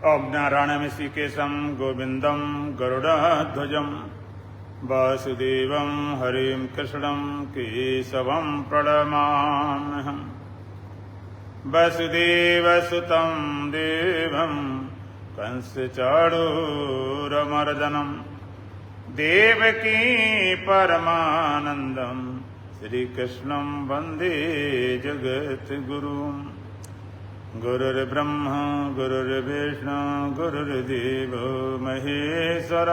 ओम नारायणं ऋषिकेशं गोविंदं गरुड़ध्वजं वासुदेवं हरिं कृष्णं केशवं प्रणमाम्यहम्। वसुदेवसुतं देवं कंसचाणूरमर्दनं देवकी परमानन्दं श्रीकृष्णं वन्दे जगद्गुरुम्। गुरुर्ब्रह्मा गुरुर्विष्णु गुरुर्देवो महेश्वर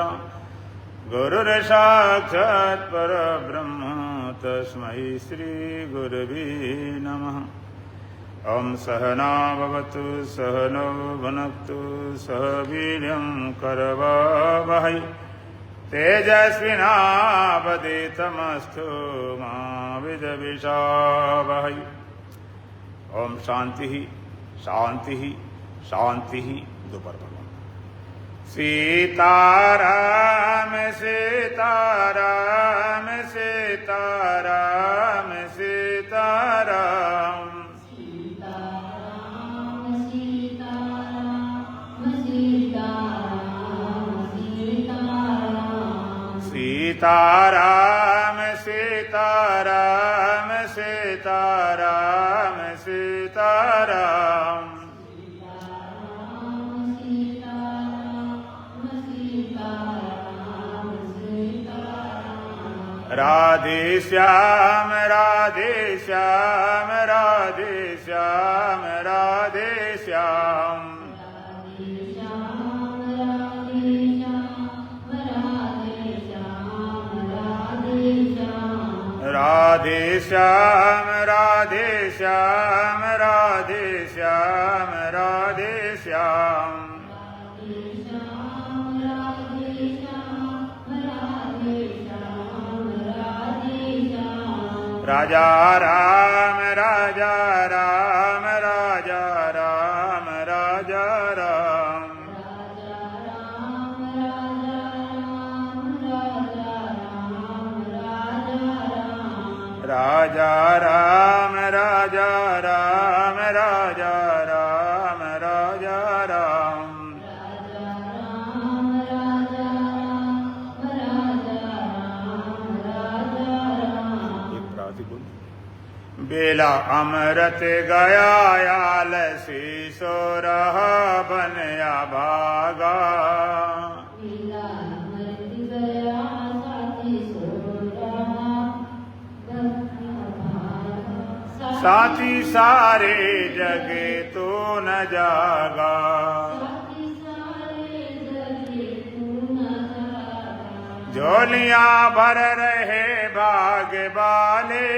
गुरुर्साक्षात् परब्रह्म तस्मै श्री गुरवे नमः। ओम सहना भवतु सहनौ भुनक्तु सह वीर्यं करवावहै तेजस्विनावधीतमस्तु मा विद्विषावहै। ओम शांति शांति शांति। दोपहर सीताराम सीताराम सीताराम सीताराम सीताराम सीताराम सीताराम सीताराम। राधे श्याम राधे श्याम राधे श्याम राधे श्याम। राधे श्याम राधे श्याम राधे श्याम राधे श्याम। राजा राम राजा राम राजा राम राजा राम। राजा राम राजा राम राजा राम राजा राम। बेला अमृत गया आलसी सो रहा बनया भागा। साथी सारे जगे तो न जागा। झोलियां भर रहे भाग वाले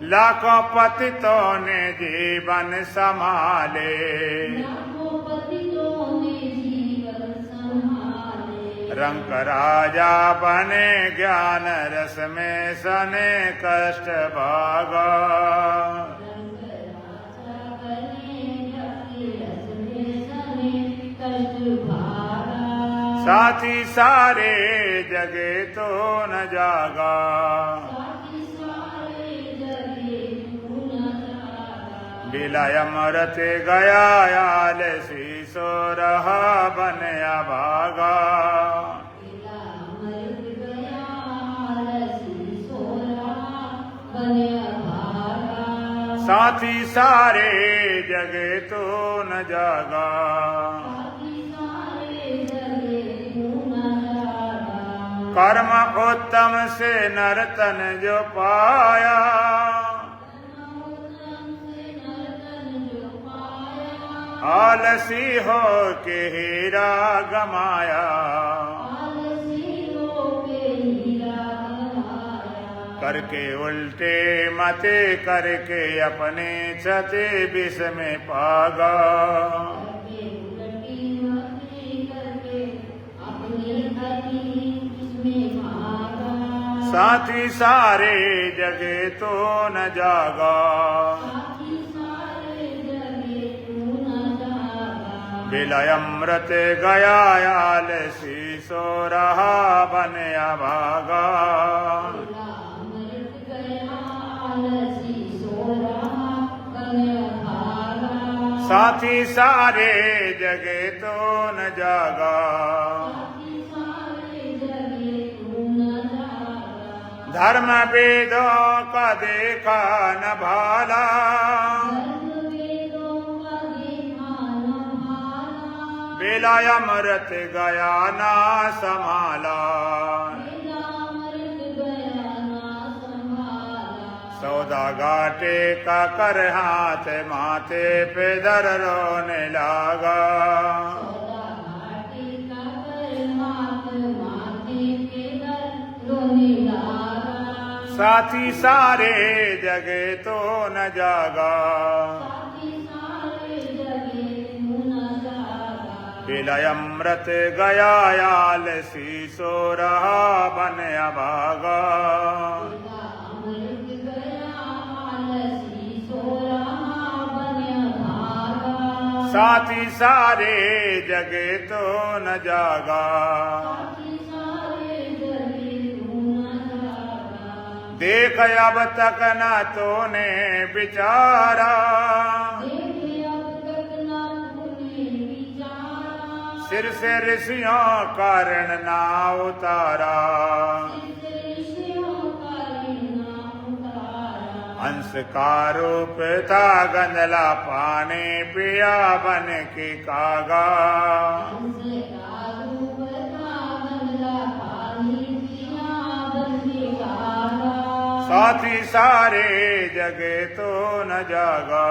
लाखों पतितों ने जीवन संभाले। रंग राजा बने ज्ञान रस में सने कष्ट भागा। साथी सारे जगे तो न जागा। बिलाय अमृत गया आलसी सो रहा बनया भागा। साथी सारे जगे तो न जागा। कर्म उत्तम से नर्तन जो पाया। आलसी हो के हीरा गमाया। करके उल्टे मते करके अपने छते विष में पागा। साथी सारे जगे तो न जागा। बिलाय अमृत गया आलसी सो रहा बनया भागा। साथी सारे जगे तो न जागा, धर्म वेदों का देखा न भाला, बेला अमृत गया ना संभाला, सौदा घाटे का कर हाथ माथे पे दर रोने लगा, साथी सारे जगे तो न जागा, बेला अमृत गया आलसी सो रहा बन अभागा, साथी सारे जगे तो न जागा, देख अब तक न तूने विचारा, सिर से ऋषियों कारण ना उतारा, हंस का रूप था गंधला पानी पिया बन की कागा, साथी सारे जगे तो न जागा,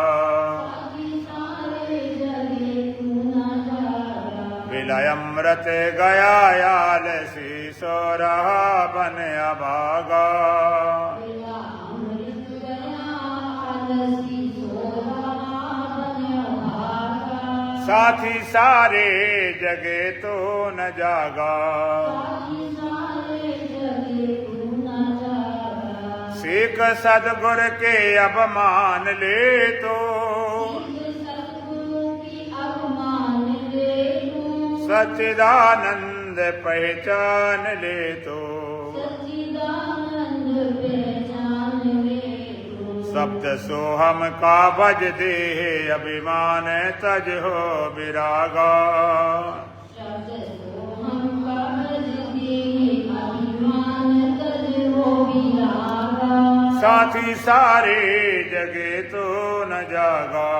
बेला अमृत गया आलसी सो रहा बन अभागा, साथी सारे जगे तो न जागा, सीख सदगुर के अब मान ले तो, सच्चिदानंद पहचान ले तो, सप्त सोहम का भज दे अभिमान तज हो विरागा, साथी सारे जगे तो न जागा,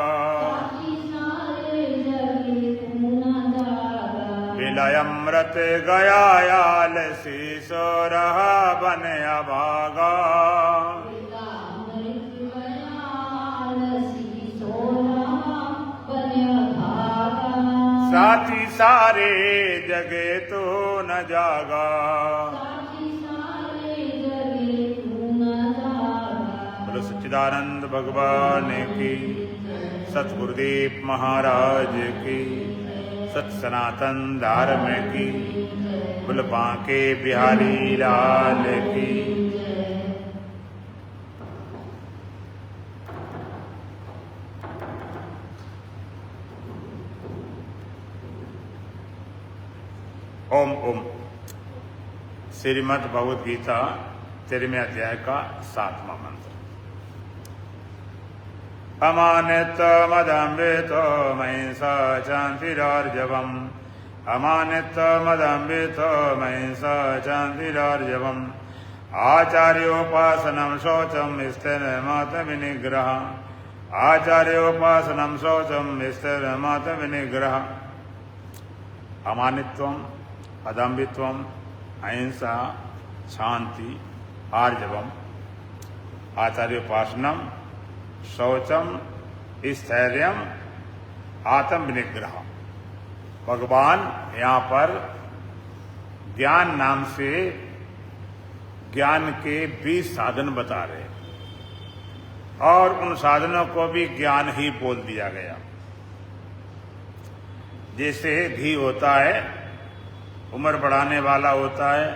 बेला अमृत गया आलसी सो रहा बन अभागा, साथी सारे जगे तो न जागा, बोलो सच्चिदानंद भगवान की, सतगुरुदेव महाराज की, सत सनातन धर्म की, बोल बांके बिहारी लाल की। ओम ओम। श्रीमद् भगवद गीता 13वें अध्याय का 7वां मंत्र। अमानित्वमदम्बितो महिंसा शान्तिरार्जवम्, अमानित्वमदम्बितो महिंसा शान्तिरार्जवम्, आचार्योपासनं शौचं स्थिरमतविनिग्रह, आचार्योपासनं शौचं स्थिरमतविनिग्रह। अमानित्वम्, अदम्बित्वम्, अहिंसा, शांति, आर्जवम, आचार्योपासनम, शौचम, स्थैर्यम, आत्म विनिग्रह। भगवान यहाँ पर ज्ञान नाम से ज्ञान के 20 साधन बता रहे और उन साधनों को भी ज्ञान ही बोल दिया गया। जैसे घी होता है, उम्र बढ़ाने वाला होता है,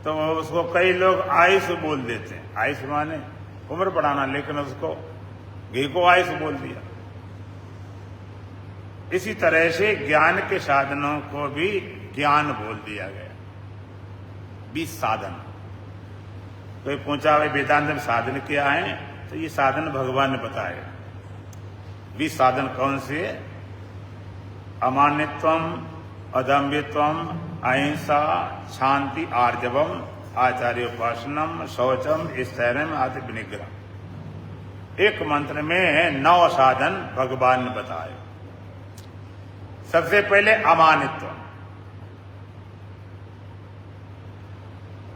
तो उसको कई लोग आयुष बोल देते हैं। आयुष माने उम्र बढ़ाना, लेकिन उसको घी को आयुष बोल दिया। इसी तरह से ज्ञान के साधनों को भी ज्ञान बोल दिया गया। 20 साधन। कोई पूछा भाई वेदांत में साधन क्या है, तो ये साधन भगवान ने बताया। 20 साधन कौन से? अमान्यत्वम, अदम्भित्वम, अहिंसा, शांति, आर्जवम, आचार्योपासनम, शौचम, स्थैर्यम आदि विनिग्रह। एक मंत्र में 9 साधन भगवान ने बताए। सबसे पहले अमानित्व।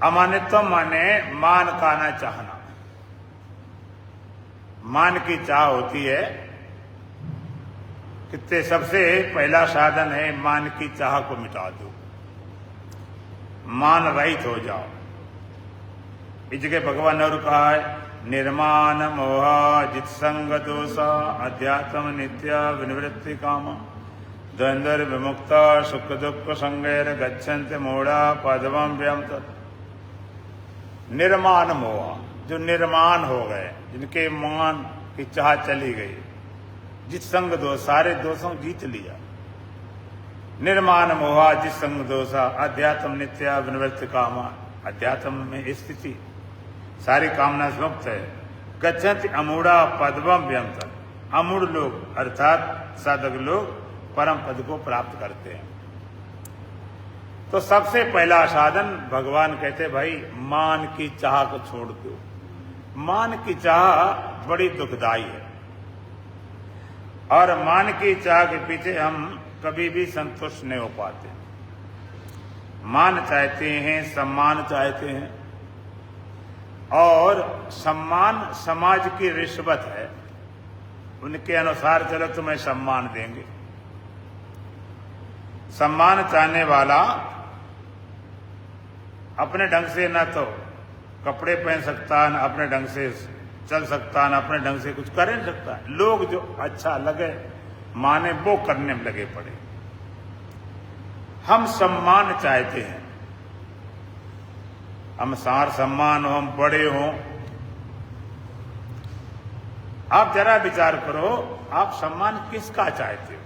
अमानित्व माने मान का ना चाहना। मान की चाह होती है कितने। सबसे पहला साधन है मान की चाह को मिटा दो, मान रहित हो जाओ। इस जगह भगवान ने और कहा है निर्माण मोह जित्संग दोष अध्यात्म नित्य विनिवृत्ति काम द्वंद्व विमुक्त सुख दुख संगैर गच्छन्ति मूढ़ा पदवम व्यम तत्। निर्माण मोह, जो निर्माण हो गए, जिनके मान की चाह चली गई, जित्संग दोष, सारे दोषों जीत लिया। निर्माण मोहा जित्संग दोषा अध्यात्म नित्य विनिवृत्ति कामा, अध्यात्म में स्थिति सारी कामना से मुक्त है। गच्छन्ति अमूढ़ा पदवम व्यंतर, अमूढ़ लोग अर्थात साधक लोग परम पद को प्राप्त करते हैं। तो सबसे पहला साधन भगवान कहते भाई मान की चाह को छोड़ दो। मान की चाह बड़ी दुखदाई है और मान की चाह के पीछे हम कभी भी संतुष्ट नहीं हो पाते। मान चाहते हैं, सम्मान चाहते हैं और सम्मान समाज की रिश्वत है। उनके अनुसार चलो तुम्हें सम्मान देंगे। सम्मान चाहने वाला अपने ढंग से न तो कपड़े पहन सकता, न अपने ढंग से चल सकता, न अपने ढंग से कुछ कर नहीं सकता। लोग जो अच्छा लगे माने वो करने में लगे पड़े। हम सम्मान चाहते हैं, हम सार सम्मान हो, हम बड़े हों। आप जरा विचार करो, आप सम्मान किसका चाहते हो?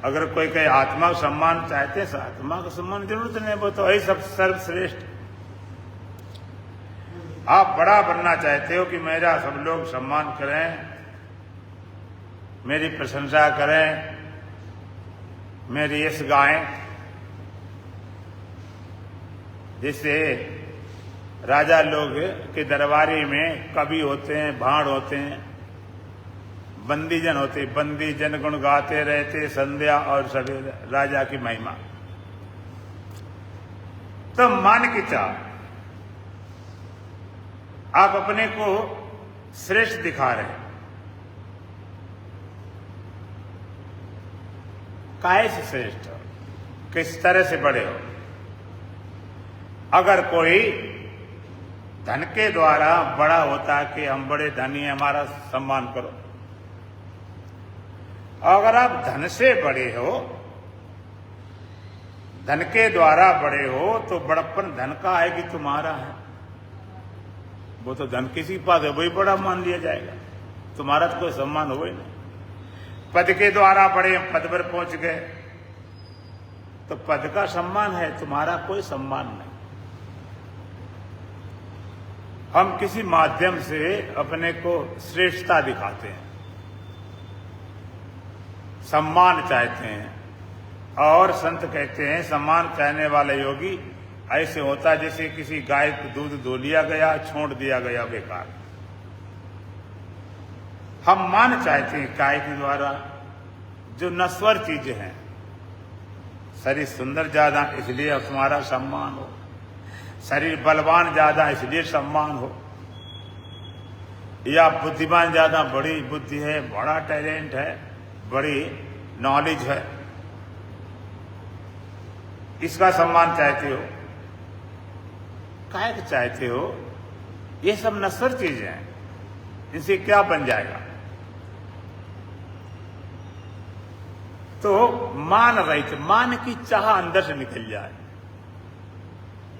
अगर कोई कहे आत्मा का सम्मान चाहते हैं, आत्मा का सम्मान जरूरत नहीं, वो तो है सब सर्वश्रेष्ठ। आप बड़ा बनना चाहते हो कि मेरा सब लोग सम्मान करें, मेरी प्रशंसा करें, मेरी यश गाएं। जिससे राजा लोग के दरबारी में कवि होते हैं, भाण होते हैं, बंदीजन होते, बंदीजन गुण गाते रहते संध्या और सवेरे राजा की महिमा। तो मान की चाह, आप अपने को श्रेष्ठ दिखा रहे हैं। काहे से श्रेष्ठ हो, किस तरह से बड़े हो? अगर कोई धन के द्वारा बड़ा होता है कि हम बड़े धनी हैं, हमारा सम्मान करो। अगर आप धन से बड़े हो, धन के द्वारा बड़े हो, तो बड़प्पन धन का है कि तुम्हारा है? वो तो धन किसी के पास है, वही बड़ा मान लिया जाएगा, तुम्हारा तो कोई सम्मान हो ही नहीं। पद के द्वारा बड़े पद पर पहुंच गए तो पद का सम्मान है, तुम्हारा कोई सम्मान नहीं। हम किसी माध्यम से अपने को श्रेष्ठता दिखाते हैं, सम्मान चाहते हैं। और संत कहते हैं सम्मान चाहने वाला योगी ऐसे होता है जैसे किसी गाय को दूध धो लिया गया, छोड़ दिया गया बेकार। हम मान चाहते हैं गाय के द्वारा जो नश्वर चीजें हैं। शरीर सुंदर ज्यादा इसलिए तुम्हारा सम्मान हो, शरीर बलवान ज्यादा इसलिए सम्मान हो, या बुद्धिमान ज्यादा, बड़ी बुद्धि है, बड़ा टैलेंट है, बड़ी नॉलेज है, इसका सम्मान चाहते हो। काहे चाहते हो? ये सब नश्वर चीजें हैं, इनसे क्या बन जाएगा? तो मान रहित, मान की चाह अंदर से निकल जाए।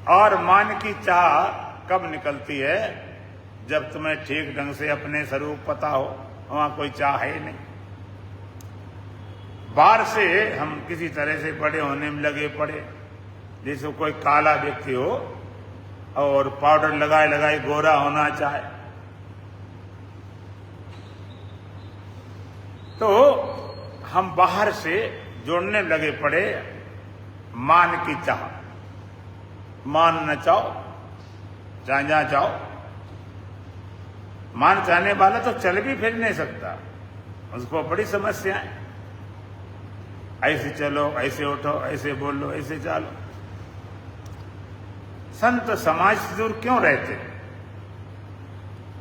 और मान की चाह कब निकलती है? जब तुम्हें ठीक ढंग से अपने स्वरूप पता हो, वहां कोई चाह है नहीं। बाहर से हम किसी तरह से बड़े होने में लगे पड़े, जैसे कोई काला व्यक्ति हो और पाउडर लगाए लगाए गोरा होना चाहे, तो हम बाहर से जोड़ने लगे पड़े मान की चाह। मान न चाहो, जहां जहां चाहो। मान चाहने वाला तो चल भी फिर नहीं सकता, उसको बड़ी समस्या है। ऐसे चलो, ऐसे उठो, ऐसे बोलो, ऐसे चलो। संत समाज से दूर क्यों रहते?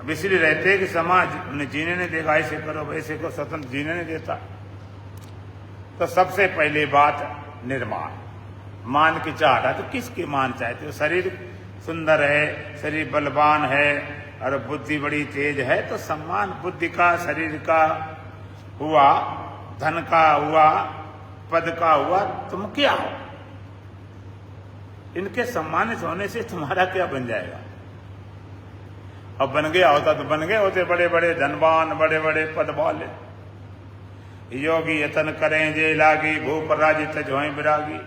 अब इसलिए रहते कि समाज उन्हें जीने नहीं देगा, ऐसे करो वैसे को स्वतंत्र जीने नहीं देता। तो सबसे पहली बात निर्माण, मान की चाहता। तो किसकी मान चाहते हो? शरीर सुंदर है, शरीर बलवान है और बुद्धि बड़ी तेज है, तो सम्मान बुद्धि का, शरीर का हुआ, धन का हुआ, पद का हुआ, तुम क्या हो? इनके सम्मानित होने से तुम्हारा क्या बन जाएगा? अब बन गया होता तो बन गए होते बड़े बड़े धनवान, बड़े बड़े पद वाले। योगी यतन करें जे लागी, भूप राज तज होए विरागी।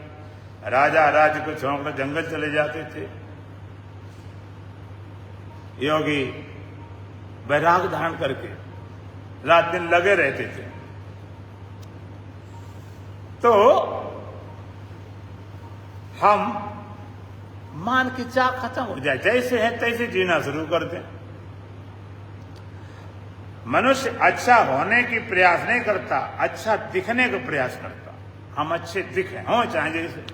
राजा राज को छोड़कर जंगल चले जाते थे। योगी वैराग धारण करके रात दिन लगे रहते थे। तो हम मान की चाह खत्म हो जाए, जैसे है तैसे जीना शुरू कर दें। मनुष्य अच्छा होने की प्रयास नहीं करता, अच्छा दिखने का प्रयास करता। हम अच्छे दिखें, हो चाहे जैसे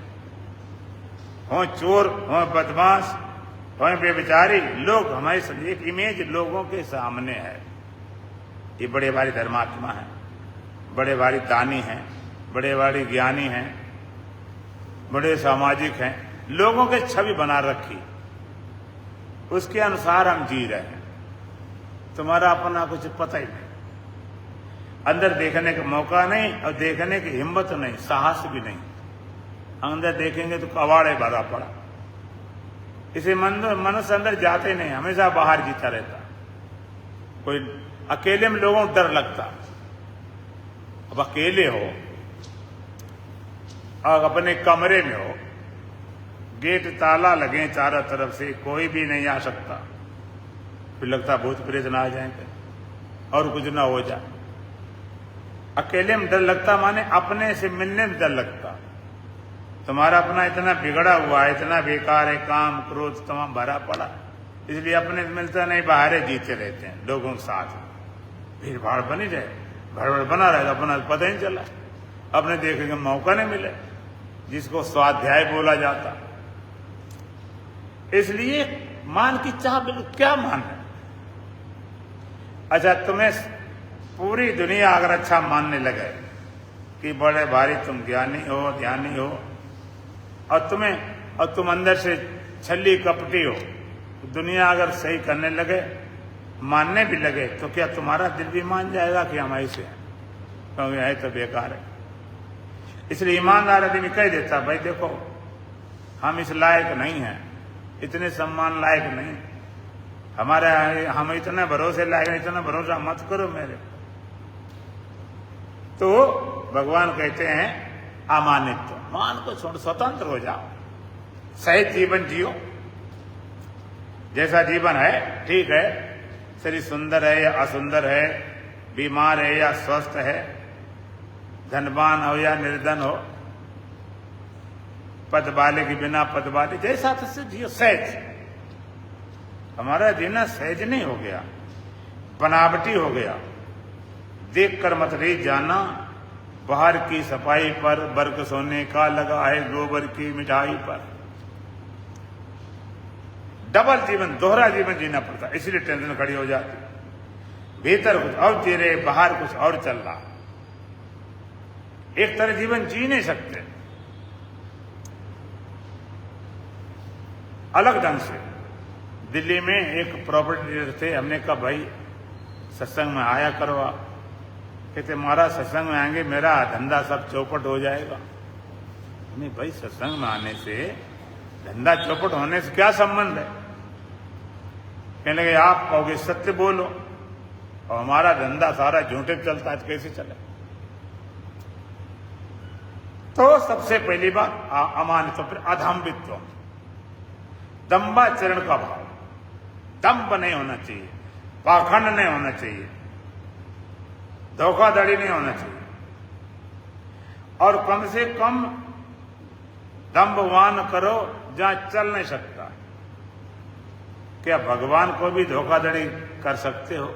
हो, चोर हो, बदमाश हो, बेविचारी, लोग हमारे एक इमेज लोगों के सामने है। ये बड़े भारी धर्मात्मा है, बड़े भारी दानी हैं, बड़े भारी ज्ञानी हैं, बड़े सामाजिक हैं। लोगों के छवि बना रखी, उसके अनुसार हम जी रहे हैं। तुम्हारा अपना कुछ पता ही नहीं, अंदर देखने का मौका नहीं और देखने की हिम्मत नहीं, साहस भी नहीं। अंदर देखेंगे तो कबाड़े भरा पड़ा। इसे मनुष्य अंदर जाते नहीं, हमेशा बाहर जीता रहता। कोई अकेले में लोगों को डर लगता। अब अकेले हो और अपने कमरे में हो, गेट ताला लगे चारों तरफ से, कोई भी नहीं आ सकता, फिर लगता भूत प्रेत ना आ जाएंगे और कुछ ना हो जाए। अकेले में डर लगता, माने अपने से मिलने में डर लगता। तुम्हारा अपना इतना बिगड़ा हुआ है, इतना बेकार है, काम क्रोध तमाम भरा पड़ा, इसलिए अपने से मिलता नहीं, बाहर जीते रहते हैं लोगों के साथ। भीड़ भाड़ बनी रहे, भड़बड़ बना रहेगा, अपना पता ही नहीं चला, अपने देखने का मौका नहीं मिले, जिसको स्वाध्याय बोला जाता। इसलिए मान की चाह बिल्कुल क्या मान है? अच्छा, तुम्हें पूरी दुनिया अगर अच्छा मानने लगे कि बड़े भारी तुम ज्ञानी हो, ध्यानी हो, और तुम अंदर से छली कपटी हो, दुनिया अगर सही करने लगे, मानने भी लगे, तो क्या तुम्हारा दिल भी मान जाएगा कि हम ऐसे हैं? क्योंकि है तो बेकार है। इसलिए ईमानदार आदमी कह देता, भाई देखो हम इस लायक नहीं हैं, इतने सम्मान लायक नहीं, हम इतने भरोसे लायक, इतना भरोसा मत करो मेरे। तो भगवान कहते हैं अमानित्व, मान को छोड़ स्वतंत्र हो जाओ, सही जीवन जियो। जैसा जीवन है ठीक है, शरीर सुंदर है या असुंदर है, बीमार है या स्वस्थ है, धनवान हो या निर्धन हो, पद वाले के बिना पद वाले, जैसा तैसे जियो सहज। हमारा जीना सहज नहीं हो गया, बनावटी हो गया। देख कर मत रही जाना, बाहर की सफाई पर बर्क सोने का लगा है गोबर की मिठाई पर। डबल जीवन, दोहरा जीवन जीना पड़ता, इसलिए टेंशन खड़ी हो जाती। भीतर कुछ और जी रहे, बाहर कुछ और चल रहा। एक तरह जीवन जी नहीं सकते अलग ढंग से। दिल्ली में एक प्रॉपर्टी डीलर थे, हमने कहा भाई सत्संग में आया करो आप। कहते महाराज सत्संग में आएंगे मेरा धंधा सब चौपट हो जाएगा। नहीं भाई, सत्संग में आने से धंधा चौपट होने से क्या संबंध है? कहने लगे आप कहोगे सत्य बोलो, और हमारा धंधा सारा झूठे चलता है, कैसे चले? तो सबसे पहली बात अमानित्व, फिर अधम्बित्व, दंभाचरण का भाव। दंभ नहीं होना चाहिए, पाखंड नहीं होना चाहिए, धोखाधड़ी नहीं होना चाहिए, और कम से कम दंभवान करो जहां चल नहीं सकता। क्या भगवान को भी धोखाधड़ी कर सकते हो?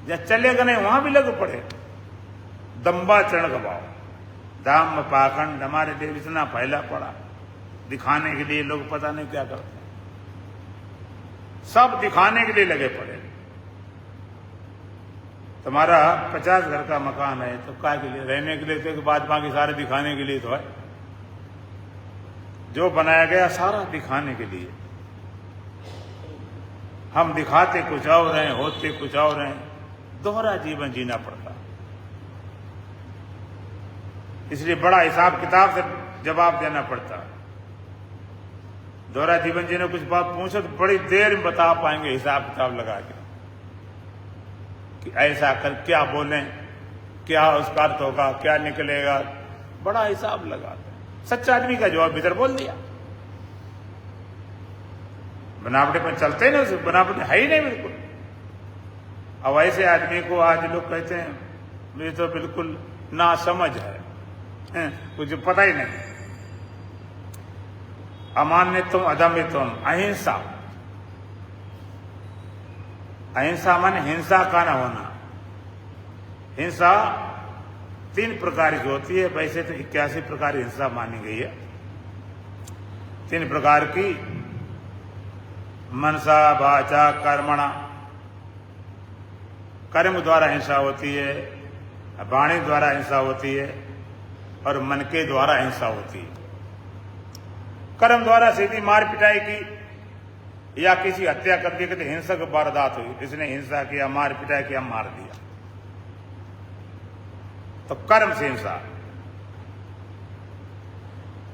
जहां चलेगा नहीं वहां भी लग पड़े, दंबा चढ़ गवाओ। दाम पाखंड हमारे देश इतना फैला पड़ा, दिखाने के लिए लोग पता नहीं क्या करते, सब दिखाने के लिए लगे पड़े। तुम्हारा 50 घर का मकान है तो क्या के लिए? रहने के लिए तो बाद बाकी सारे दिखाने के लिए तो है। जो बनाया गया सारा दिखाने के लिए। हम दिखाते कुछ और हैं, होते कुछ और हैं, दोहरा जीवन जीना पड़ता। इसलिए बड़ा हिसाब किताब से जवाब देना पड़ता। दोहरा जीवन जीने कुछ बात पूछो तो बड़ी देर में बता पाएंगे हिसाब किताब लगा के कि ऐसा कर क्या बोलें, क्या उसका अर्थ होगा, क्या निकलेगा, बड़ा हिसाब लगाते। सच्चा आदमी का जवाब भीतर बोल दिया। बनावटे पर चलते ही नहीं, बनावट है ही नहीं बिल्कुल। अब ऐसे आदमी को आज लोग कहते हैं ये तो बिल्कुल ना समझ है, कुछ पता ही नहीं। अमान्यत्वम अदम्यत्वम अहिंसा। अहिंसा माने हिंसा का न होना। हिंसा 3 प्रकार की होती है, वैसे तो 81 प्रकार की हिंसा मानी गई है। 3 प्रकार की, मनसा वाचा कर्मणा। कर्म द्वारा हिंसा होती है, वाणी द्वारा हिंसा होती है, और मन के द्वारा हिंसा होती है। कर्म द्वारा सीधी मार पिटाई की या किसी हत्या कर दी, कहते हिंसक वारदात हुई, इसने हिंसा किया, मार पिटाई किया, मार दिया, तो कर्म से हिंसा।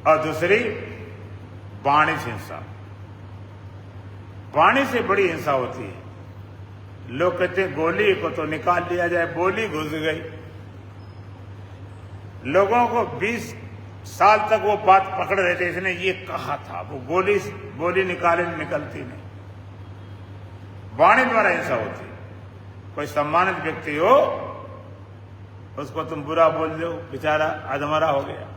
और दूसरी वाणी से हिंसा। वाणी से बड़ी हिंसा होती है। लोग कहते हैं गोली को तो निकाल लिया जाए, बोली घुस गई। लोगों को 20 साल तक वो बात पकड़ रहे थे, इसने ये कहा था, वो बोली निकाले निकलती नहीं। वाणी द्वारा हिंसा होती है। कोई सम्मानित व्यक्ति हो, उसको तुम बुरा बोल दो, बेचारा अधमरा हो गया।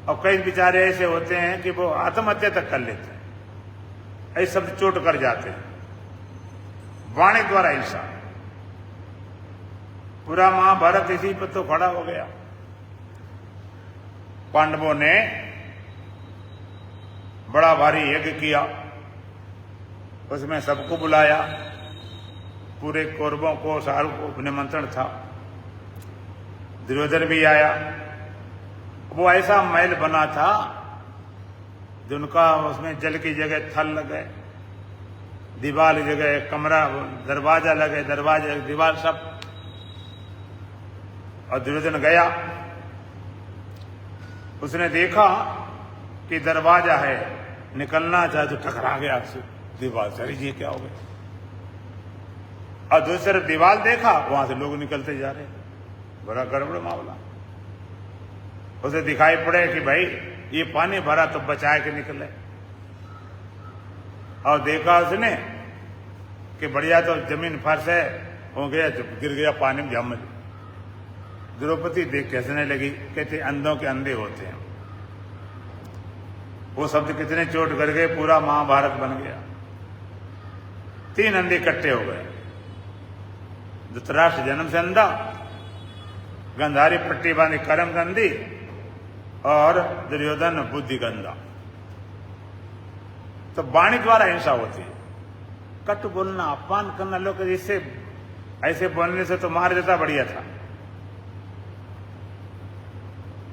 और कई बेचारे ऐसे होते हैं कि वो आत्महत्या तक कर लेते हैं, ऐसे शब्द चोट कर जाते हैं। वाणी द्वारा हिंसा। पूरा महाभारत इसी पर तो खड़ा हो गया। पांडवों ने बड़ा भारी यज्ञ किया, उसमें सबको बुलाया, पूरे कौरवों को, सारों को निमंत्रण था। दुर्योधन भी आया। वो ऐसा महल बना था जिनका उसमें जल की जगह थल लगे, दीवार की जगह कमरा, दरवाजा लगे, दरवाजे दीवार सब। और दुर्योधन गया, उसने देखा कि दरवाजा है, निकलना चाहे तो टकरा गया दीवार से, ये क्या हो गया। और दूसरी तरफ दीवार देखा, वहां से लोग निकलते जा रहे, बड़ा गड़बड़ मामला। उसे दिखाई पड़े कि भाई ये पानी भरा तो बचा के निकले। और देखा उसने कि बढ़िया तो जमीन फर्श है, हो गया तो गिर गया पानी में झम। द्रौपदी देख के हंसने लगी, कहते अंधों के अंधे होते हैं। वो शब्द कितने चोट कर गए, पूरा महाभारत बन गया। 3 अंधे इकट्ठे हो गए। धृतराष्ट्र जन्म से अंधा, गंधारी पट्टी बांधी कर्म गंदी, और दुर्योधन बुद्धि गंदा। तो वाणी द्वारा हिंसा होती है। कट बोलना, अपमान करना, लोग इससे ऐसे बोलने से तो मार देता बढ़िया था,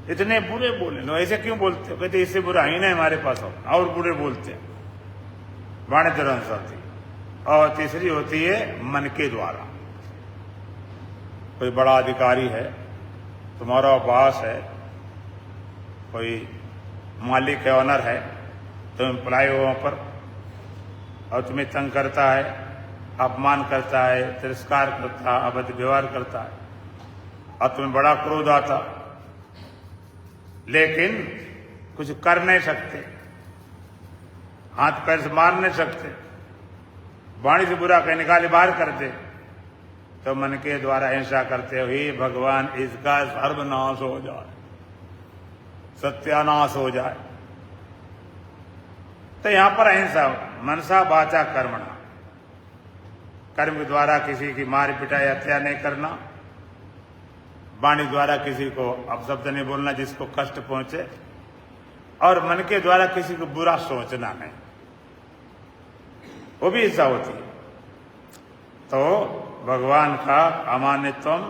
इतने बुरे बोले लो, ऐसे क्यों बोलते हो? कहते इससे बुरा ही नहीं हमारे पास हो, और बुरे बोलते हैं। वाणी द्वारा हिंसा होती है। और तीसरी होती है मन के द्वारा। कोई बड़ा अधिकारी है, तुम्हारा बॉस है, कोई मालिक है, ऑनर है, तुम एम्प्लॉय हो वहां पर, और तुम्हें तंग करता है, अपमान करता है, तिरस्कार करता है, अभद्र व्यवहार करता है, और तुम्हें बड़ा क्रोध आता, लेकिन कुछ कर नहीं सकते, हाथ पैर से मार नहीं सकते, वाणी से बुरा कह निकाले बाहर कर दे, तो मन के द्वारा हिंसा करते हो, हे भगवान इसका सर्वनाश हो जाए, सत्यानाश हो जाए। तो यहां पर अहिंसा मनसा वाचा कर्मणा, कर्म के द्वारा किसी की मार पिटाई हत्या नहीं करना, वाणी द्वारा किसी को अपशब्द नहीं बोलना जिसको कष्ट पहुंचे, और मन के द्वारा किसी को बुरा सोचना नहीं, वो भी हिंसा होती है। तो भगवान का अमान्यत्वम,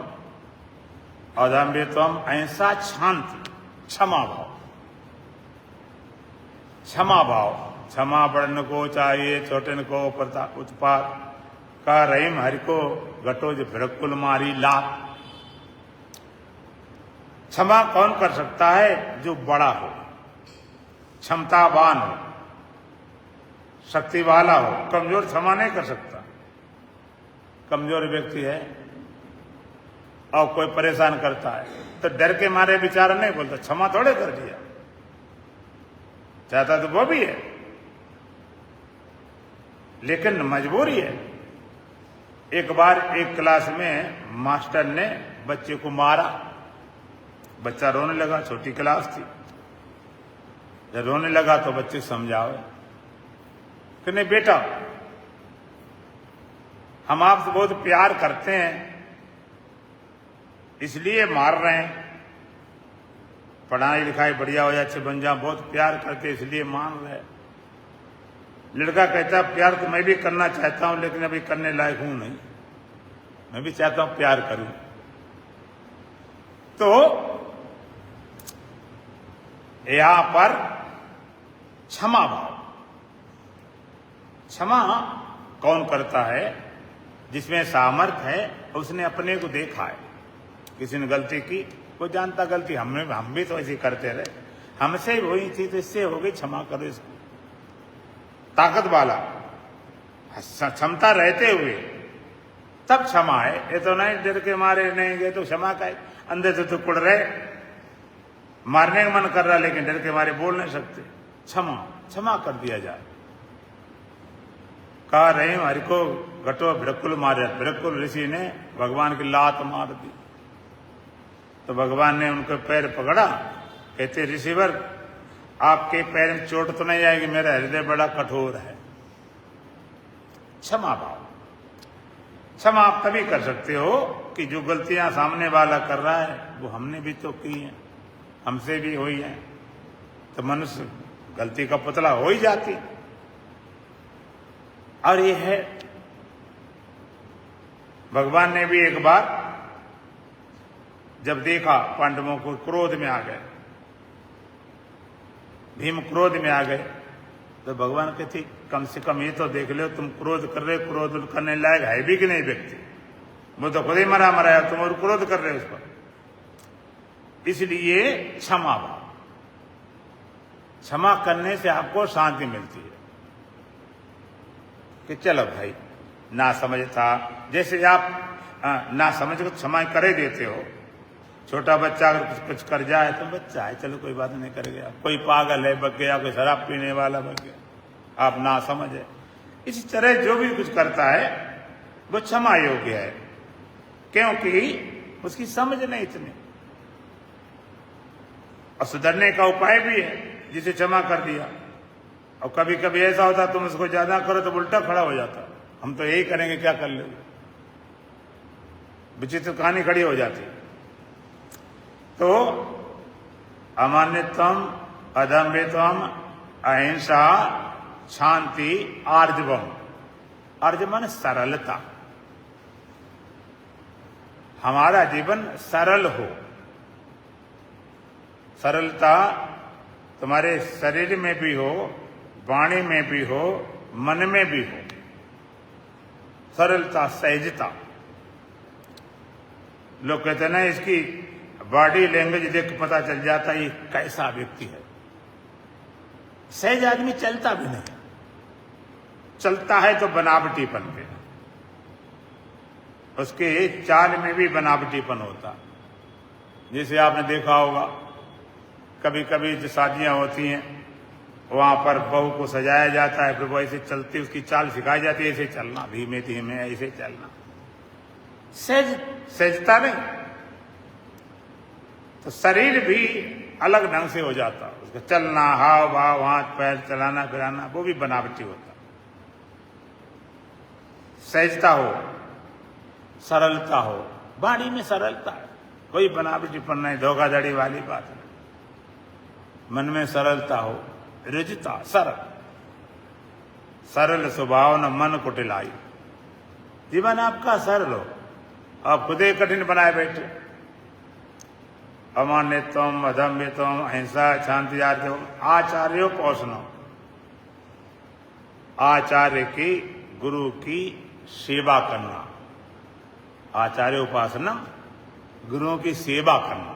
अदम्भित्वम, अहिंसा, शांति, क्षमा भाव। क्षमा भाव, क्षमा बड़न को चाहिए छोटन को उत्पाद का रहीम हरि को घटो जो भिड़कुल मारी लाभ। क्षमा कौन कर सकता है? जो बड़ा हो, क्षमतावान हो, शक्ति वाला हो। कमजोर क्षमा नहीं कर सकता। कमजोर व्यक्ति है और कोई परेशान करता है तो डर के मारे बेचारा नहीं बोलता, क्षमा थोड़े कर दिया, चाहता तो वो भी है लेकिन मजबूरी है। एक बार एक क्लास में मास्टर ने बच्चे को मारा, बच्चा रोने लगा, छोटी क्लास थी। जब रोने लगा तो बच्चे समझाओ कि नहीं बेटा, हम आपसे बहुत प्यार करते हैं इसलिए मार रहे हैं, पढ़ाई लिखाई बढ़िया हो जाए, अच्छे बन जाओ, बहुत प्यार करते इसलिए मार रहे हैं। लड़का कहता प्यार तो मैं भी करना चाहता हूं लेकिन अभी करने लायक हूं नहीं, मैं भी चाहता हूं प्यार करूं। तो यहां पर क्षमा भाव, क्षमा कौन करता है? जिसमें सामर्थ्य है, उसने अपने को देखा है, किसी ने गलती की, वो जानता गलती हम भी तो ऐसे करते रहे, हमसे हुई थी तो इससे हो गई, क्षमा करो इसको। ताकत वाला, क्षमता रहते हुए तब क्षमा है। ये तो नहीं डर के मारे नहीं गए तो क्षमा का अंदर से तो कुड़ रहे, मारने का मन कर रहा लेकिन डर के मारे बोल नहीं सकते, क्षमा क्षमा कर दिया जाए। कह रहे हरि को घटो भिड़कुल मारे, भिड़कुल ऋषि ने भगवान की लात मार दी तो भगवान ने उनके पैर पकड़ा, कहते ऋषिवर आपके पैर में चोट तो नहीं आएगी, मेरा हृदय बड़ा कठोर है। क्षमा भाव, क्षमा आप तभी कर सकते हो कि जो गलतियां सामने वाला कर रहा है वो हमने भी तो की हैं, हमसे भी हुई हैं, तो मनुष्य गलती का पुतला हो ही जाती। और ये है, भगवान ने भी एक बार जब देखा पांडवों को क्रोध में आ गए, भीम क्रोध में आ गए, तो भगवान कहते कम से कम ये तो देख लो तुम क्रोध कर रहे, क्रोध करने लायक है भी कि नहीं व्यक्ति, वो तो खुद ही मरा है, तुम और क्रोध कर रहे हो उस पर। इसलिए क्षमा भाव, क्षमा करने से आपको शांति मिलती है कि चलो भाई ना समझ था, जैसे आप ना समझ को क्षमा करे देते हो। छोटा बच्चा अगर कुछ कर जाए तो बच्चा है, चलो कोई बात नहीं कर गया, कोई पागल है बच गया, कोई शराब पीने वाला बच गया, आप ना समझ है। इसी तरह जो भी कुछ करता है वो क्षमा योग्य है, क्योंकि उसकी समझ नहीं इतनी, और सुधरने का उपाय भी है जिसे क्षमा कर दिया। और कभी कभी ऐसा होता तुम उसको ज्यादा करो तो उल्टा खड़ा हो जाता, हम तो यही करेंगे क्या कर लोगे, विचित्र कहानी खड़ी हो जाती। तो अमान्यत्वम, अदम्भित्वम, अहिंसा, शांति, आर्जवम। आर्जव सरलता, हमारा जीवन सरल हो। सरलता तुम्हारे शरीर में भी हो, वाणी में भी हो, मन में भी हो। सरलता, सहजता। लोग कहते हैं ना इसकी बॉडी लैंग्वेज देख पता चल जाता है ये कैसा व्यक्ति है। सहज आदमी चलता भी नहीं, चलता है तो बनावटीपन पे, उसके चाल में भी बनावटीपन होता। जैसे आपने देखा होगा कभी कभी जो शादियां होती हैं वहां पर बहू को सजाया जाता है, फिर वो ऐसे चलती, उसकी चाल सिखाई जाती है, ऐसे चलना, धीमे धीमे ऐसे चलना। सहजता नहीं, तो शरीर भी अलग ढंग से हो जाता, उसका चलना, हाव भाव, हाथ पैर चलाना फिराना, वो भी बनावटी होता। सहजता हो, सरलता हो, वाणी में सरलता है, कोई बनावटीपन नहीं, धोखाधड़ी वाली बात नहीं। मन में सरलता हो, रुजता, सरल स्वभाव न मन कुटिलाई। जीवन आपका सरल हो, आप खुद ही कठिन बनाए बैठे। अमान्यत्वम, अधम्यत्वम, अहिंसा, शांति, आचार्यो पोषणम, आचार्य की, गुरु की सेवा करना, आचार्य उपासना, गुरुओं की सेवा करना।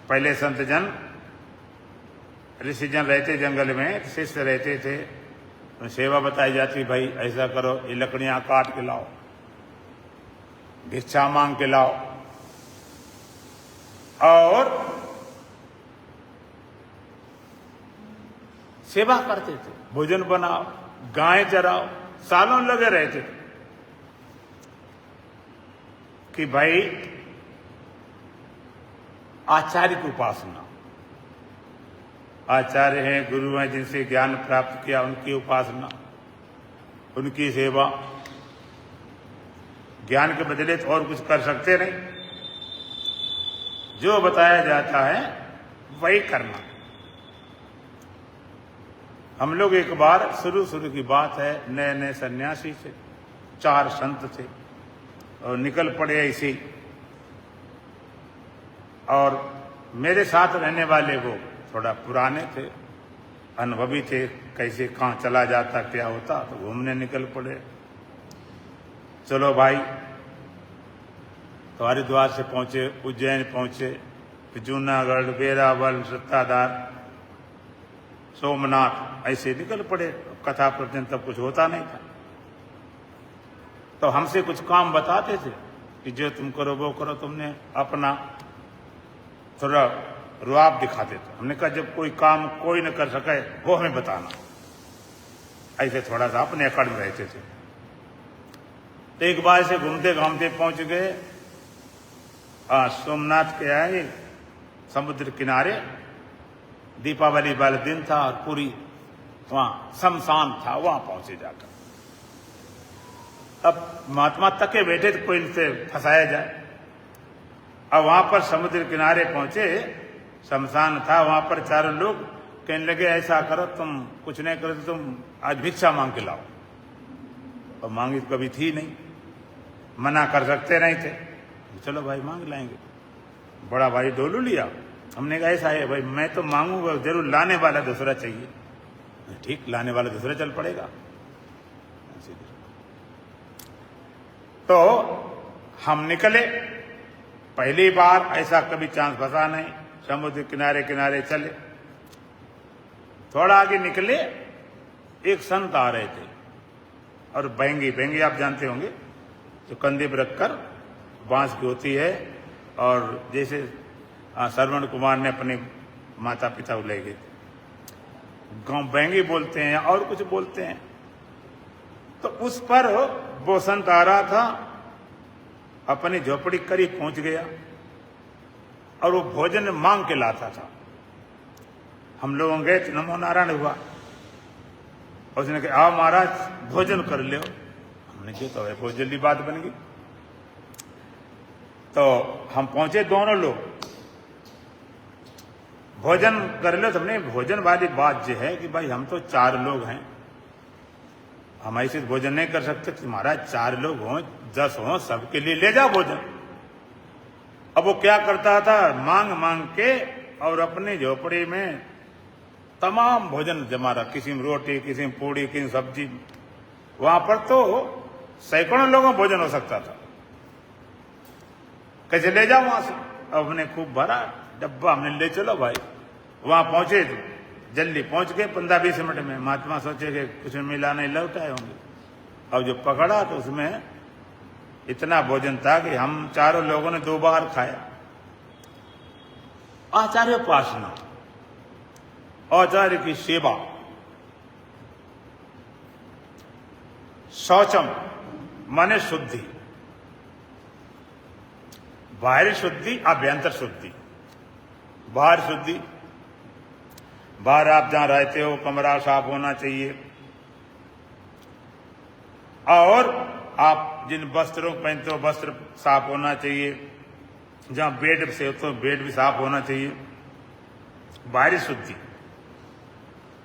पहले संत जन, ऋषि जन रहते जंगल में, शिष्य रहते थे, उन्हें सेवा बताई जाती, भाई ऐसा करो, ये लकड़ियां काट के लाओ, भिक्षा मांग के लाओ, और सेवा करते थे, भोजन बनाओ, गाय चराओ, सालों लगे रहते थे कि भाई आचार्य की उपासना, आचार्य हैं, गुरु हैं, जिनसे ज्ञान प्राप्त किया, उनकी उपासना, उनकी सेवा। ज्ञान के बदले तो और कुछ कर सकते नहीं, जो बताया जाता है वही करना। हम लोग एक बार, शुरू की बात है, नए नए सन्यासी थे, 4 संत थे, और निकल पड़े ऐसे। और मेरे साथ रहने वाले वो थोड़ा पुराने थे, अनुभवी थे, कैसे कहाँ चला जाता क्या होता, तो घूमने निकल पड़े। चलो भाई, तो हरिद्वार से पहुंचे, उज्जैन पहुंचे, फिर जूनागढ़, वेरावल, सत्ताधार, सोमनाथ, ऐसे निकल पड़े। कथा प्रवचन तब कुछ होता नहीं था, तो हमसे कुछ काम बताते थे कि जो तुम करो वो करो। तुमने अपना थोड़ा रुआब दिखाते थे। हमने कहा जब कोई काम कोई न कर सके वो हमें बताना, ऐसे थोड़ा सा अपने अकड़ में रहते थे। तो एक बार से घूमते घामते पहुंच गए सोमनाथ के आए, समुद्र किनारे, दीपावली वाला दिन था, और पूरी वहां शमशान था, वहां पहुंचे जाकर। अब महात्मा तके बैठे थे, कोई इनसे फंसाया जाए। अब वहां पर समुद्र किनारे पहुंचे, शमशान था, वहां पर 4 लोग कहने लगे ऐसा करो, तुम कुछ नहीं करो तो तुम आज भिक्षा मांग के लाओ। और मांगी तो कभी थी नहीं, मना कर सकते नहीं थे। चलो भाई मांग लाएंगे। बड़ा भाई डोलू लिया। हमने कहा ऐसा है भाई, मैं तो मांगूंगा जरूर, लाने वाला दूसरा चाहिए। ठीक, लाने वाला दूसरा चल पड़ेगा। तो हम निकले, पहली बार, ऐसा कभी चांस फंसा नहीं, समुद्र किनारे किनारे चले। थोड़ा आगे निकले, एक संत आ रहे थे, और बैंगी आप जानते होंगे, जो कंधे पर रखकर बांस की होती है, और जैसे श्रवण कुमार ने अपने माता पिता को ले गए। गांव बैंगी बोलते हैं और कुछ बोलते हैं। तो उस पर वो संत आ रहा था, अपनी झोपड़ी करीब पहुंच गया, और वो भोजन मांग के लाता था। हम लोग गए तो नमो नारायण हुआ, और उसने कहा आओ महाराज भोजन कर लो। हमने क्यों, तो बहुत जल्दी बात बन गई। तो हम पहुंचे दोनों लोग, भोजन कर लो। तो हमने भोजन वाली बात जो है कि भाई हम तो 4 लोग हैं, हम ऐसे भोजन नहीं कर सकते। तुम्हारा 4 लोग हों 10 हों, सबके लिए ले जाओ भोजन। अब वो क्या करता था, मांग मांग के और अपनी झोपड़ी में तमाम भोजन जमा रहा, किसी में रोटी, किसी में पूड़ी, किसी में सब्जी। वहां पर तो सैकड़ों लोगों भोजन हो सकता था। कैसे ले जाओ वहां से। अब हमने खूब भरा डब्बा, हमने ले चलो भाई। वहां पहुंचे तो जल्दी पहुंच गए, 15-20 मिनट में। महात्मा सोचे कि कुछ मिला नहीं, लौट आए होंगे। अब जो पकड़ा तो उसमें इतना भोजन था कि हम 4 लोगों ने 2 बार खाया। आचार्य उपासना, आचार्य की सेवा, शौचम, माने शुद्धि, बाहरी शुद्धि, अभ्यंतर शुद्धि। बाहर शुद्धि, बाहर आप जहां रहते हो कमरा साफ होना चाहिए, और आप जिन वस्त्रों को पहनते हो वस्त्र साफ होना चाहिए, जहां बेड से होते हो बेड भी साफ होना चाहिए। बाहरी शुद्धि।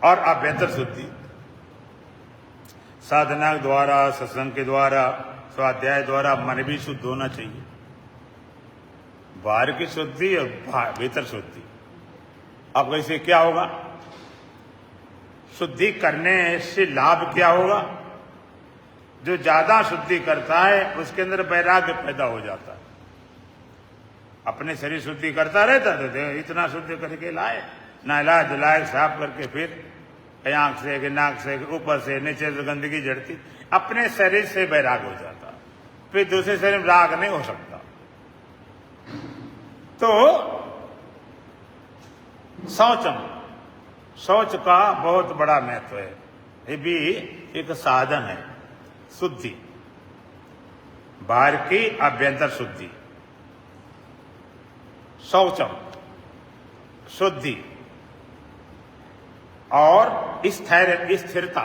और अभ्यंतर शुद्धि, साधना के द्वारा, सत्संग के द्वारा, स्वाध्याय द्वारा मन भी शुद्ध होना चाहिए। बाहर की शुद्धि और भीतर शुद्धि। अब वैसे क्या होगा? शुद्धि करने से लाभ क्या होगा? जो ज्यादा शुद्धि करता है उसके अंदर वैराग्य पैदा हो जाता है। अपने शरीर शुद्धि करता रहता तो इतना शुद्ध करके लाए, नहला धुलाए साफ करके, फिर आंख से कि नाक से ऊपर से नीचे से गंदगी जड़ती, अपने शरीर से वैराग हो जाता, फिर दूसरे शरीर में राग नहीं हो सकता। तो शौचम, शौच का बहुत बड़ा महत्व है। ये भी एक साधन है शुद्धि, बाहर की अभ्यंतर शुद्धि। शौचम शुद्धि और स्थिरता,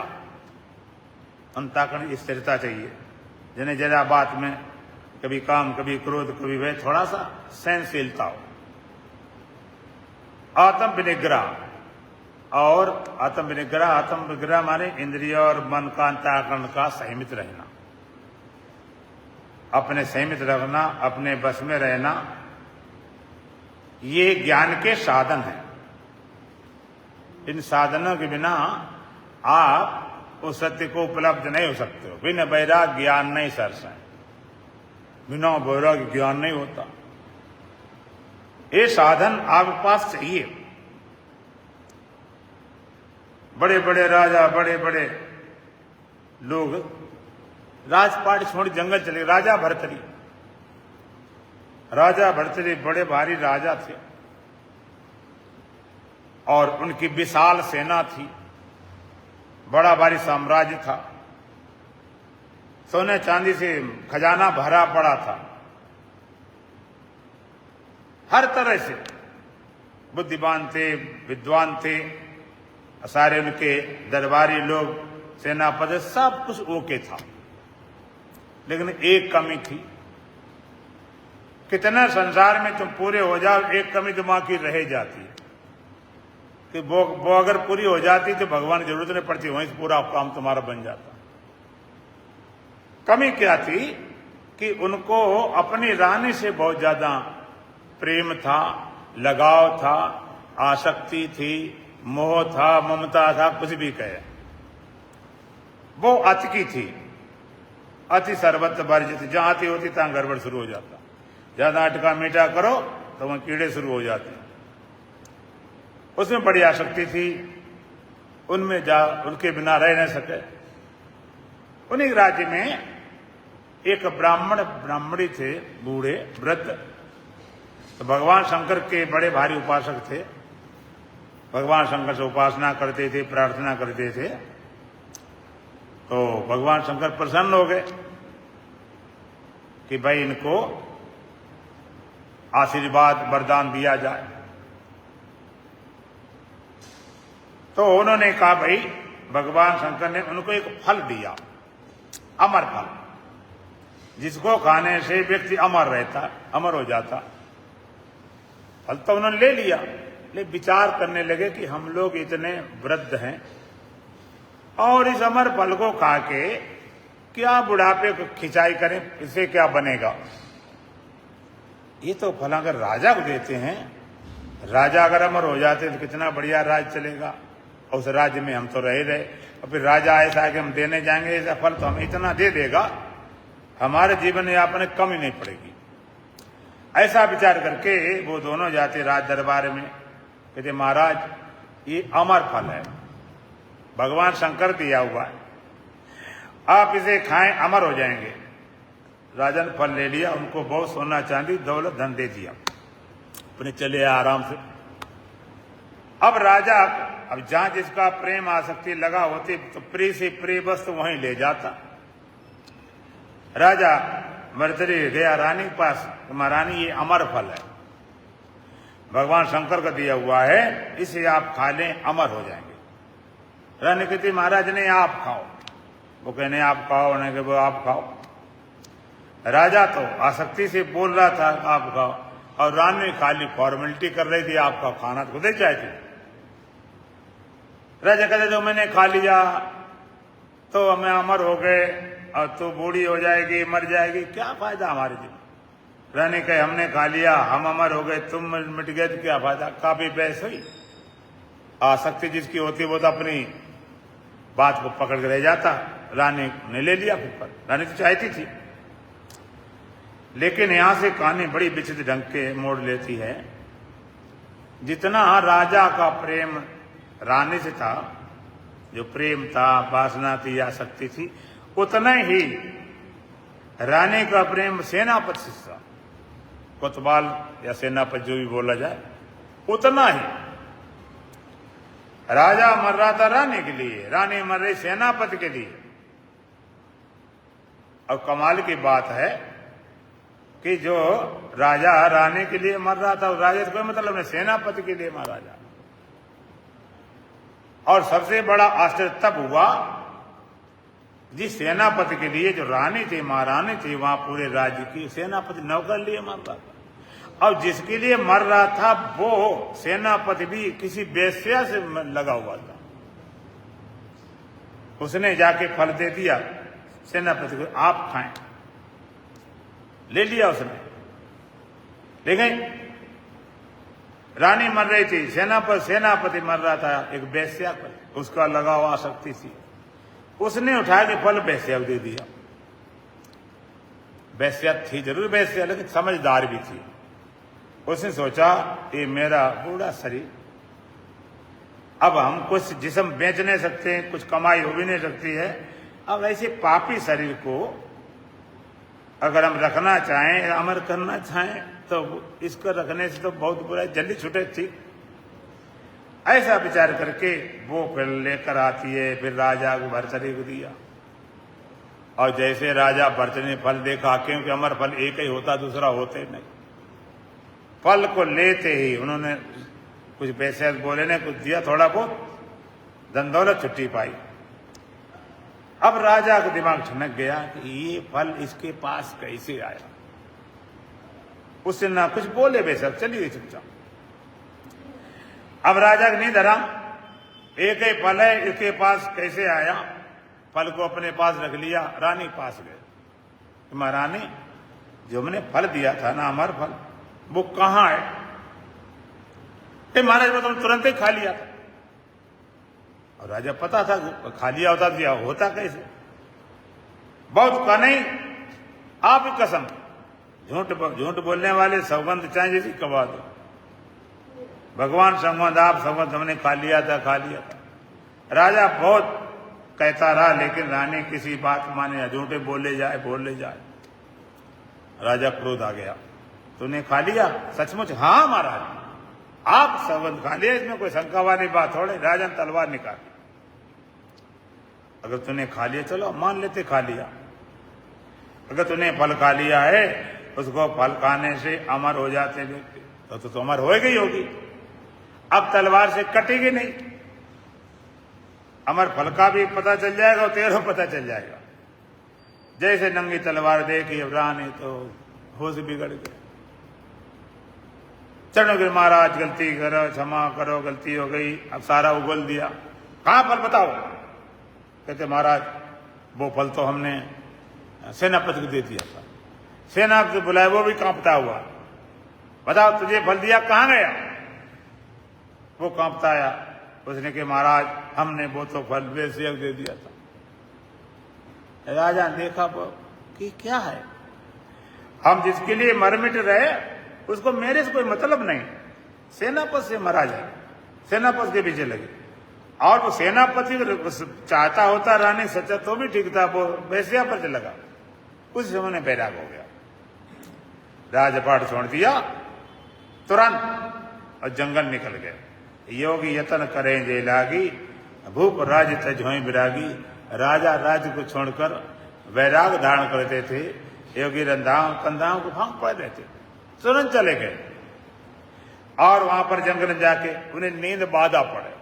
अंतःकरण स्थिरता चाहिए। जिन्हें जरा बात में कभी काम, कभी क्रोध, कभी वह थोड़ा सा सहनशीलता हो। आत्म विनिग्रह, और आत्म विनिग्रह माने इंद्रिय और मन का अंतःकरण का संयमित रहना, अपने संयमित रखना, अपने बस में रहना, ये ज्ञान के साधन हैं। इन साधनों के बिना आप उस सत्य को उपलब्ध नहीं हो सकते हो। बिना वैराग्य ज्ञान नहीं सरसाए, बिना वैराग्य ज्ञान नहीं होता। ये साधन आपके पास चाहिए। बड़े बड़े राजा, बड़े बड़े लोग राजपाट छोड़ जंगल चले। राजा भर्तृहरि बड़े भारी राजा थे और उनकी विशाल सेना थी, बड़ा भारी साम्राज्य था, सोने चांदी से खजाना भरा पड़ा था। हर तरह से बुद्धिमान थे, विद्वान थे, सारे उनके दरबारी लोग, सेनापति, सब कुछ ओके था। लेकिन एक कमी थी। कितना संसार में तुम पूरे हो जाओ, एक कमी दिमाग की रह जाती है कि वो अगर पूरी हो जाती तो भगवान की जरूरत नहीं पड़ती, वहीं से पूरा काम तुम्हारा बन जाता। कमी क्या थी कि उनको अपनी रानी से बहुत ज्यादा प्रेम था, लगाव था, आसक्ति थी, मोह था, ममता था, कुछ भी कहे। वो अति की थी, अति सर्वत्र वर्जित। जहां अति होती तहां गड़बड़ शुरू हो जाता। ज्यादा अटका मीठा करो तो वहां कीड़े शुरू हो जाते। उसमें बड़ी आसक्ति थी, उनमें उनके बिना रह नहीं सके। उन्हीं राज्य में एक ब्राह्मणी थे, बूढ़े वृद्ध। तो भगवान शंकर के बड़े भारी उपासक थे। भगवान शंकर से उपासना करते थे, प्रार्थना करते थे। तो भगवान शंकर प्रसन्न हो गए कि भाई इनको आशीर्वाद वरदान दिया जाए। तो उन्होंने कहा भाई, भगवान शंकर ने उनको एक फल दिया, अमर फल, जिसको खाने से व्यक्ति अमर रहता, अमर हो जाता। फल तो उन्होंने ले लिया, लेकिन विचार करने लगे कि हम लोग इतने वृद्ध हैं और इस अमर फल को खा के क्या बुढ़ापे को खिंचाई करें, इससे क्या बनेगा। ये तो फल अगर राजा को देते हैं, राजा अगर अमर हो जाते तो कितना बढ़िया राज चलेगा। और उस राज्य में हम तो रहे और फिर राजा ऐसा है कि हम देने जाएंगे ऐसा फल तो हमें इतना दे देगा, हमारे जीवन यापन में कमी नहीं पड़ेगी। ऐसा विचार करके वो दोनों जाते राज दरबार में, कहते महाराज ये अमर फल है, भगवान शंकर दिया हुआ है, आप इसे खाएं अमर हो जाएंगे। राजा ने फल ले लिया, उनको बहुत सोना चांदी दौलत धन दे दिया, अपने चले आराम से। अब राजा, अब जहां जिसका प्रेम आसक्ति लगा होती तो प्रिय से प्रिय वस्तु वहीं ले जाता। राजा मर्तरी गया रानी के पास, महारानी ये अमर फल है, भगवान शंकर का दिया हुआ है, इसे आप खा लें अमर हो जाएंगे। रानी कहती महाराज ने आप खाओ, वो कहने आप खाओ, उन्हें कि वो आप खाओ। राजा तो आसक्ति से बोल रहा था आप खाओ, और रानी खाली फॉर्मेलिटी कर रही थी, आपका खाना तो खुद ही चाहती। राजा कहते जो मैंने खा लिया तो हमें अमर हो गए, और तू बूढ़ी हो जाएगी, मर जाएगी, क्या फायदा हमारे जीवन। रानी कहे हमने खा लिया, हम अमर हो गए, तुम मिट गए तो क्या फायदा। काफी बहस हुई। आसक्ति जिसकी होती वो तो अपनी बात को पकड़ के रह जाता। रानी ने ले लिया फिर पर, रानी तो चाहती थी। लेकिन यहां से कहानी बड़ी विचित्र ढंग के मोड़ लेती है। जितना राजा का प्रेम रानी से था, जो प्रेम था, वासना थी, आसक्ति थी, उतना ही रानी का प्रेम सेनापति से था, कोतवाल या सेनापति जो भी बोला जाए, उतना ही। राजा मर रहा था रानी के लिए, रानी मर रही सेनापति के लिए। और कमाल की बात है कि जो राजा रानी के लिए मर रहा था, राजा से कोई मतलब नहीं, सेनापति के लिए मारा जा। और सबसे बड़ा आश्चर्य तब हुआ जिस सेनापति के लिए, जो रानी थी, महारानी थी, वहां पूरे राज्य की सेनापति नौकर लिए मर रहा था। और जिसके लिए मर रहा था वो सेनापति भी किसी वेश्या से लगा हुआ था। उसने जाके फल दे दिया सेनापति को, आप खाएं, ले लिया उसने। लेकिन रानी मर रही थी, सेनापति मर रहा था एक वेश्या पर, उसका लगाव आसक्ति थी, उसने उठा के फल वेश्या को दे दिया। वेश्या थी जरूर वेश्या, लेकिन समझदार भी थी। उसने सोचा ये मेरा बूढ़ा शरीर, अब हम कुछ जिस्म बेच नहीं सकते, कुछ कमाई हो भी नहीं सकती है, अब ऐसे पापी शरीर को अगर हम रखना चाहें, अमर करना चाहें, तो इसको रखने से तो बहुत बुरा, जल्दी छूटे ठीक। ऐसा विचार करके वो फिर लेकर आती है, फिर राजा को भरतरी को दिया। और जैसे राजा भरतरी ने फल देखा, क्योंकि अमर फल एक ही होता, दूसरा होते नहीं, फल को लेते ही उन्होंने कुछ पैसे बोले ने कुछ दिया, थोड़ा बहुत धन दौलत छुट्टी पाई। अब राजा का दिमाग ठनक गया कि ये फल इसके पास कैसे आया। उससे ना कुछ बोले, वे सब चलिए चुपचाप। अब राजा का नहीं धरा, एक ही फल है, इसके पास कैसे आया। फल को अपने पास रख लिया, रानी पास गए। महारानी, जो मैंने फल दिया था ना, अमर फल, वो कहाँ है। महाराज वो तुमने तुरंत ही खा लिया था। और राजा पता था खा लिया होता दिया होता कैसे। बहुत कहा नहीं, आप ही कसम, झूठ बोलने वाले सौगंध चाहे जैसी कवा दो। भगवान संबंध, आप संबंध, हमने खा लिया था, खा लिया था। राजा बहुत कहता रहा, लेकिन रानी किसी बात माने, झूठे बोले जाए। राजा क्रोध आ गया, तूने खा लिया सचमुच? हाँ महाराज, आप संबंध खा लिया, इसमें कोई शंका वाली बात थोड़े। राजा ने तलवार निकाली, अगर तूने खा लिया, चलो मान लेते खा लिया। अगर तूने फल खा लिया है, उसको फल खाने से अमर हो जाते व्यक्ति, तो अमर होगी। अब तलवार से कटेगी नहीं, अमर फल का भी पता चल जाएगा और तेरा पता चल जाएगा। जैसे नंगी तलवार देखी रानी तो होश बिगड़ गया। चढ़ो गिर, महाराज गलती करो, क्षमा करो, गलती हो गई। अब सारा उगल दिया, कहाँ फल बताओ। कहते महाराज वो फल तो हमने सेनापति को दे दिया था। सेनापति बुलाए, वो भी कांपता हुआ, बताओ तुझे फल दिया, कहाँ गया। वो कांपता आया, उसने कहा महाराज हमने वो तो फल वेश्या को दे दिया था। राजा ने देखा कि क्या है, हम जिसके लिए मर मिट रहे उसको मेरे से कोई मतलब नहीं, सेनापति से मरा जाए, सेनापति के पीछे लगे। और वो सेनापति चाहता होता रानी सच्चा तो भी ठीक था, वो वेश्या पर लगा। उस समय ने बैराग हो गया, राजपाट छोड़ दिया तुरंत और जंगल निकल गए। योगी यतन करें जे लागी, भूप राज तजोई विरागी। राजा राज्य को छोड़कर वैराग धारण करते थे। योगी रंधाओं कंधाओं को भांग पड़ रहे थे, तुरंत चले गए। और वहां पर जंगल में जाके उन्हें नींद बाधा पड़े।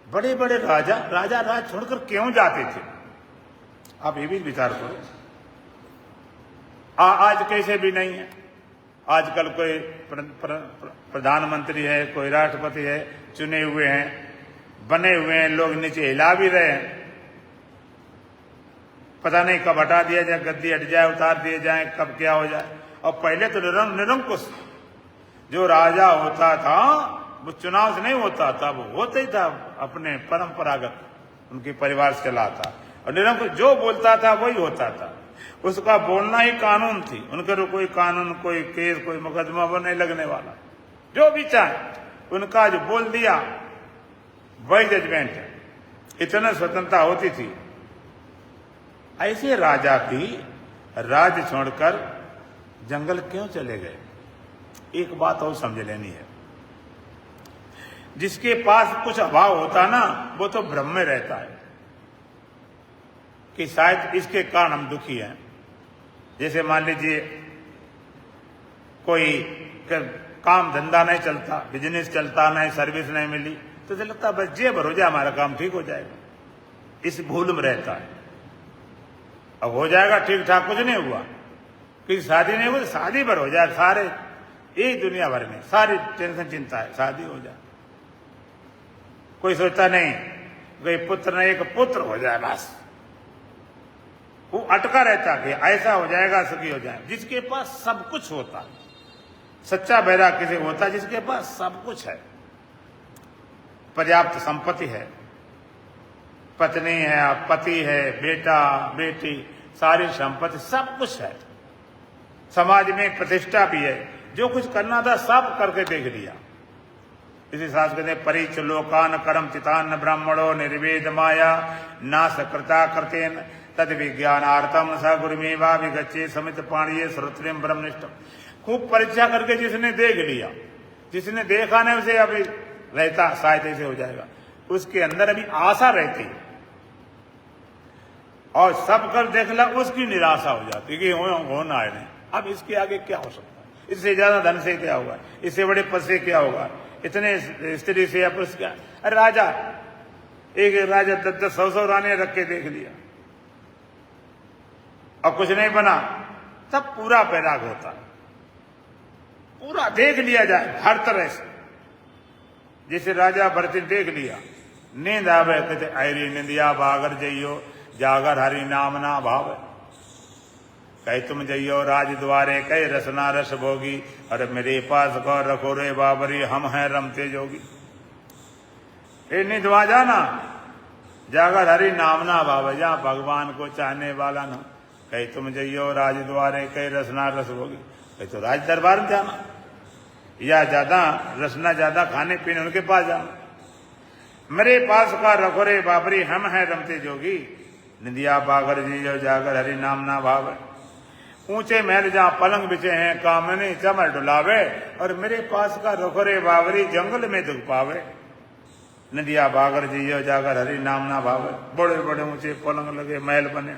बड़े बड़े राजा राज छोड़कर क्यों जाते थे? आप ये भी विचार करो। आज कैसे भी नहीं है। आजकल कोई प्रधानमंत्री है, कोई राष्ट्रपति है, चुने हुए हैं, बने हुए हैं, लोग नीचे हिला भी रहे हैं। पता नहीं कब हटा दिया जाए, गद्दी हट जाए, उतार दिए जाए, कब क्या हो जाए। और पहले तो निरंकुश जो राजा होता था वो चुनाव से नहीं होता था, वो होता ही था अपने परंपरागत, उनके परिवार से चला था। और निरंकुश जो बोलता था वही होता था, उसका बोलना ही कानून थी। उनके कोई कानून, कोई केस, कोई मुकदमा वो नहीं लगने वाला। जो भी चाहे उनका जो बोल दिया वही जजमेंट है। इतना स्वतंत्रता होती थी। ऐसे राजा भी राज्य छोड़कर जंगल क्यों चले गए? एक बात और समझ लेनी है। जिसके पास कुछ अभाव होता ना, वो तो भ्रम में रहता है कि शायद इसके कारण हम दुखी हैं। जैसे मान लीजिए कोई काम धंधा नहीं चलता, बिजनेस चलता नहीं, सर्विस नहीं मिली, तो लगता है बस जे भर हो जाए हमारा काम ठीक हो जाएगा। इस भूल में रहता है। अब हो जाएगा ठीक ठाक, कुछ नहीं हुआ, किसी शादी नहीं हुई, शादी भर हो जाए, सारे एक दुनिया भर में सारी टेंशन चिंता है, शादी हो जाए। कोई सोचता नहीं कोई पुत्र नहीं, एक पुत्र हो जाए बस, वो अटका रहता कि ऐसा हो जाएगा, सुखी हो जाए। जिसके पास सब कुछ होता, सच्चा बैराग किसे होता? जिसके पास सब कुछ है, पर्याप्त संपत्ति है, पत्नी है, पति है, बेटा बेटी, सारी संपत्ति, सब कुछ है, समाज में प्रतिष्ठा भी है, जो कुछ करना था सब करके देख लिया। इसी शास्त्र कहते हैं परिच लोकान करम चितान ब्राह्मणो निर्वेद माया नाश कृता कृतेन तद विज्ञानार्थम स गुरुमेवा विगच्छे समित पाणिये श्रोत्रियम ब्रह्मनिष्ठम। खूब परीक्षा करके जिसने देख लिया, जिसने देखा नहीं उसे अभी रहता शायद ऐसे हो जाएगा, उसके अंदर अभी आशा रहती है। और सब कर देख ला, उसकी निराशा हो जाती कि होना है नहीं, अब इसके आगे क्या हो सकता है, इससे ज्यादा धन से क्या होगा, इससे बड़े पद से क्या होगा, इतने स्त्री से या पुरुष क्या। अरे राजा, एक राजा 10-10, 100-100 रानियां रख के देख लिया और कुछ नहीं बना, तब पूरा बैराग होता है। पूरा देख लिया जाए हर तरह से। जैसे राजा भरत देख लिया, नींद आवे कहते आयरी निंदिया बागर जइयो जागर हरि नाम ना भाव। कही तुम जइयो राज द्वारे, कई रसना रस भोगी, अरे मेरे पास गौर रखो रे बाबरी, हम हैं रमते जोगी। नींद आ जाना, जागर हरि नाम ना भाव, जहाँ भगवान को चाहने वाला ना। कहीं तुम जइयो राज द्वारे, कई रसना रस भोगी, कहीं तो राज दरबार में जाना, या ज्यादा रसना ज्यादा खाने पीने उनके पास जाना। मेरे पास का रखो रे बाबरी, हम हैं रमते जोगी, निंदिया बागर जियो जागर हरि नाम ना भावे। ऊंचे महल जहाँ पलंग बिछे हैं, कामनी चमर डुलावे, और मेरे पास का रखो रे बाबरी, जंगल में दुख पावे। नदिया बागर जियो जागर हरि नाम ना भावे। बड़े बड़े ऊंचे पलंग लगे, महल बने,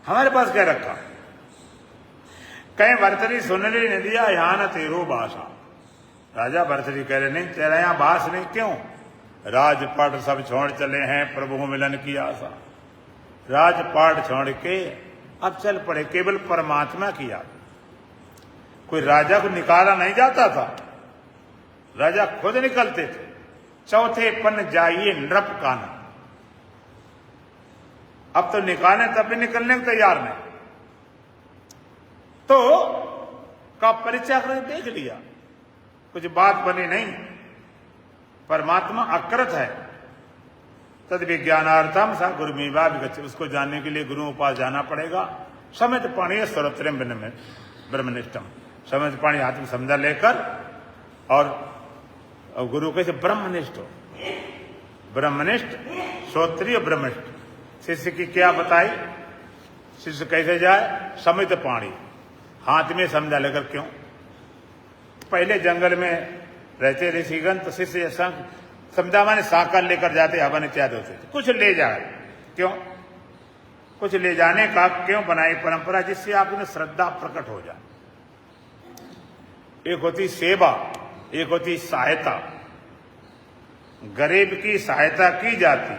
हमारे पास क्या रखा। कहीं भरतरी सुन ली नदिया, यहाँ न तेरो भाषा। राजा भरतरी कह रहे नहीं तेरा यहाँ भाष नहीं, क्यों? राजपाट सब छोड़ चले हैं, प्रभु मिलन की आशा। राजपाट छोड़ के अब चल पड़े केवल परमात्मा की याद। कोई राजा को निकाला नहीं जाता था, राजा खुद निकलते थे। चौथे पन जाइए नृप काना। अब तो निकाले तब भी निकलने को तैयार नहीं, तो का परिचय करके देख लिया, कुछ बात बनी नहीं। परमात्मा अकृत है, तद विज्ञानार्थम सा गुरुमेवा विगच्छे। उसको जानने के लिए गुरुओं के पास जाना पड़ेगा। समित पाणिये श्रोत्रियम ब्रह्मनिष्ठम। समित पाणी हाथ में समझा लेकर, और गुरु कैसे ब्रह्मनिष्ठ हो, ब्रह्मनिष्ठ श्रोत्रिय ब्रह्मनिष्ठ। शिष्य की क्या बताई, शिष्य कैसे जाए? समित पाणी, हाथ में समझा लेकर। क्यों? पहले जंगल में रहते ऋषिगण, तो शिष्य समझा माने साकर लेकर जाते, हवन इत्यादि होते थे, कुछ ले जाए। क्यों? कुछ ले जाने का क्यों बनाई परंपरा, जिससे आपने श्रद्धा प्रकट हो जाए। एक होती सेवा, एक होती सहायता। गरीब की सहायता की जाती,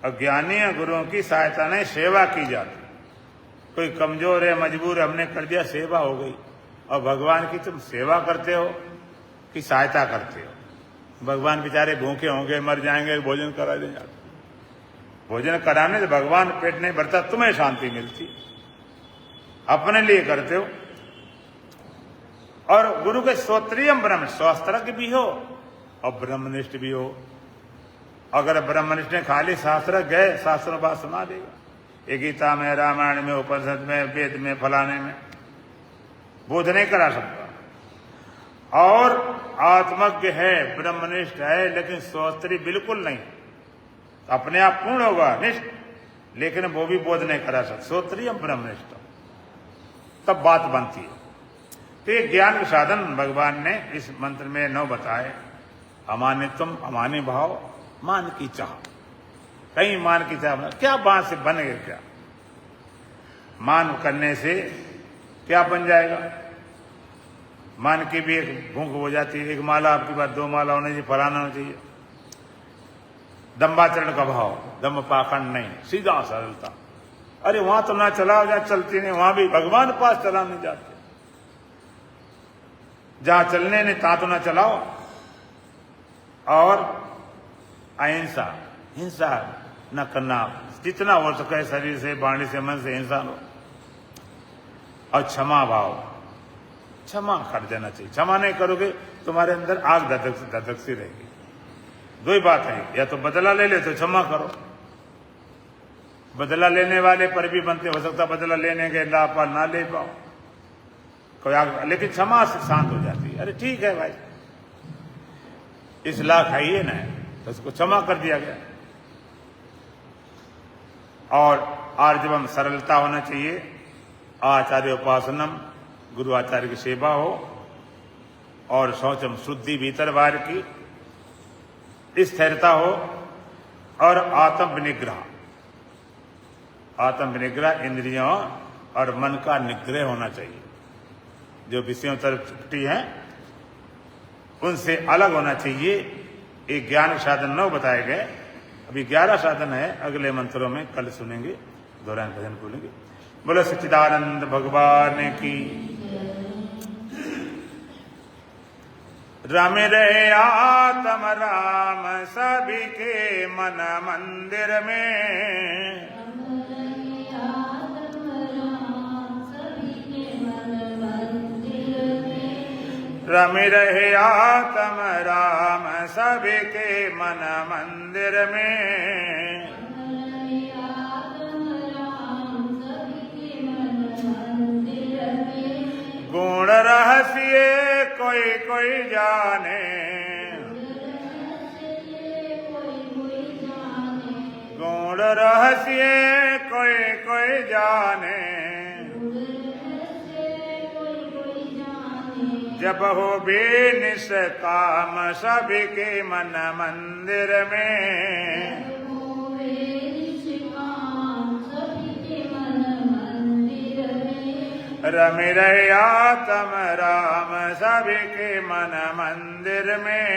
अज्ञानी गुरुओं की सहायता नहीं, सेवा की जाती। कोई कमजोर है, मजबूर है, हमने कर दिया, सेवा हो गई। और भगवान की तुम सेवा करते हो कि सहायता करते हो? भगवान बेचारे भूखे होंगे, मर जाएंगे, भोजन करा देंगे। भोजन कराने से भगवान पेट नहीं भरता, तुम्हें शांति मिलती। अपने लिए करते हो। और गुरु के श्रोत्रियम ब्रह्म, शास्त्रज्ञ भी हो और ब्रह्मनिष्ठ भी हो। अगर ब्रह्मनिष्ठ ने खाली शास्त्र गए, शास्त्र बात सुना देगा। ये गीता में, रामायण में, उपनिषद में, वेद में, फलाने में बोध नहीं करा सकता। और आत्मज्ञ है, ब्रह्मनिष्ठ है, लेकिन श्रोत्री बिल्कुल नहीं, अपने आप पूर्ण होगा निष्ठ, लेकिन वो भी बोध नहीं करा सकता। श्रोत्रियम ब्रह्मनिष्ठ, तब बात बनती है। तो ये ज्ञान के साधन भगवान ने इस मंत्र में 9 बताए। अमानित्वम, अमानी भाव, मान की चाह। कहीं मान की चाह, क्या बात से बन गए? क्या मान करने से क्या बन जाएगा? मान की भी एक भूख हो जाती है। एक माला आपके पास 2 माला होनी चाहिए, फलाना होना चाहिए। दम्बाचरण का भाव, दम पाखंड नहीं, सीधा सरलता। अरे वहां तो ना चलाओ जहां चलती नहीं, वहां भी भगवान पास चला नहीं जाते। जहां चलने नहीं तहां तो ना चलाओ। और अहिंसा, हिंसा न करना, जितना हो सके शरीर से, वाणी से, मन से हिंसा लो। और क्षमा भाव, क्षमा कर देना चाहिए। क्षमा नहीं करोगे तुम्हारे अंदर आग धधक सी रहेगी। 2 ही बात है, या तो बदला ले ले तो क्षमा करो। बदला लेने वाले पर भी बनते, हो सकता बदला लेने के लाभ ना ले पाओ कोई आग, लेकिन क्षमा से शांत हो जाती है। अरे ठीक है भाई, इस लाख है ही ना, तो उसको क्षमा कर दिया गया। और आर्जवम, सरलता होना चाहिए। आचार्य उपासनम, गुरु आचार्य की सेवा हो। और शौचम, शुद्धि भीतर बाहर की स्थिरता हो। और आत्म विनिग्रह, आत्म विनिग्रह, इंद्रियों और मन का निग्रह होना चाहिए। जो विषयों तरफ छुट्टी है उनसे अलग होना चाहिए। एक ज्ञान साधन 9 बताए गए, अभी 11 साधन है, अगले मंत्रों में कल सुनेंगे, दौरान भजन बोलेंगे। बोलो सच्चिदानंद भगवान की। रम रहे आत्म राम सभी के मन मंदिर में। रम रहे आत्म राम सभी के मन मंदिर में। गुण रहस्य कोई कोई जाने। गुण रहस्य कोई कोई जाने। जब हो बेनिष्काम सभी के मन मंदिर में। रम रहे आत्म राम सभी के मन मंदिर में।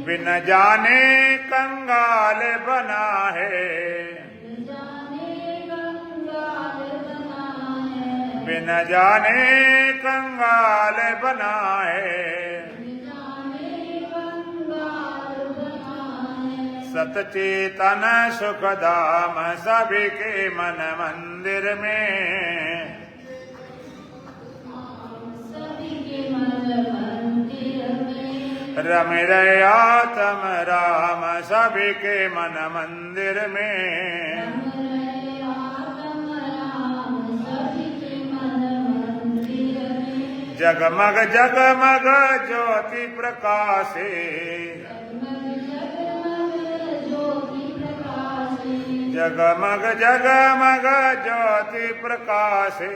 बिन जाने कंगाल बना है। बिन जाने कंगाल बना है। सतचेतन सुखधाम सभी के मन मंदिर में। रम रहे आत्म राम सभी के मन मंदिर में। जगमग जगमग ज्योति प्रकाशे। जगमग जगमग ज्योति प्रकाशे।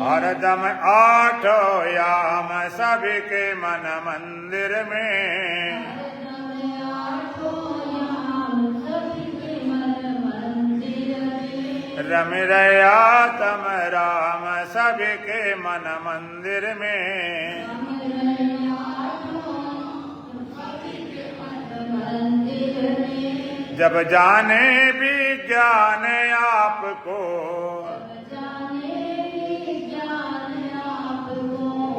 हरदम आठो याम सबके मन मंदिर में। रम रया तम राम सबके मन मंदिर में। जब जाने विज्ञान आपको,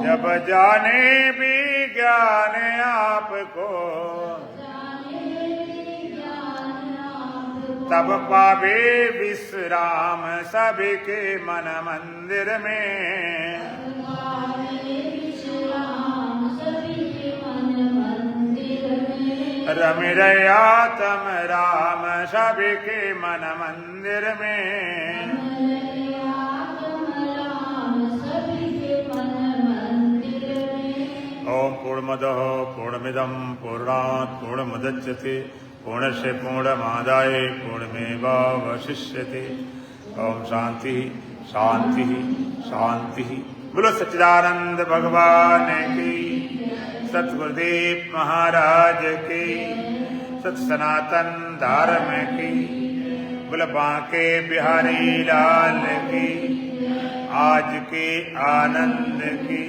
जब जाने विज्ञान आपको, तब पावे विश्राम सबके मन मंदिर में। रम रया तम राम सबके मन मंदिर में। ओम पूर्णमदः पूर्णमिदं पूर्णात् पूर्णमुदच्यते पूर्णस्य पूर्णमादाय पूर्णमेवावशिष्यते। ओम शांति शांति शांति। बोलो सच्चिदानंद भगवान की, सतगुरुदेव महाराज की, सत सनातन धर्म की, बोलो बांके बिहारी लाल की, आज के आनंद की।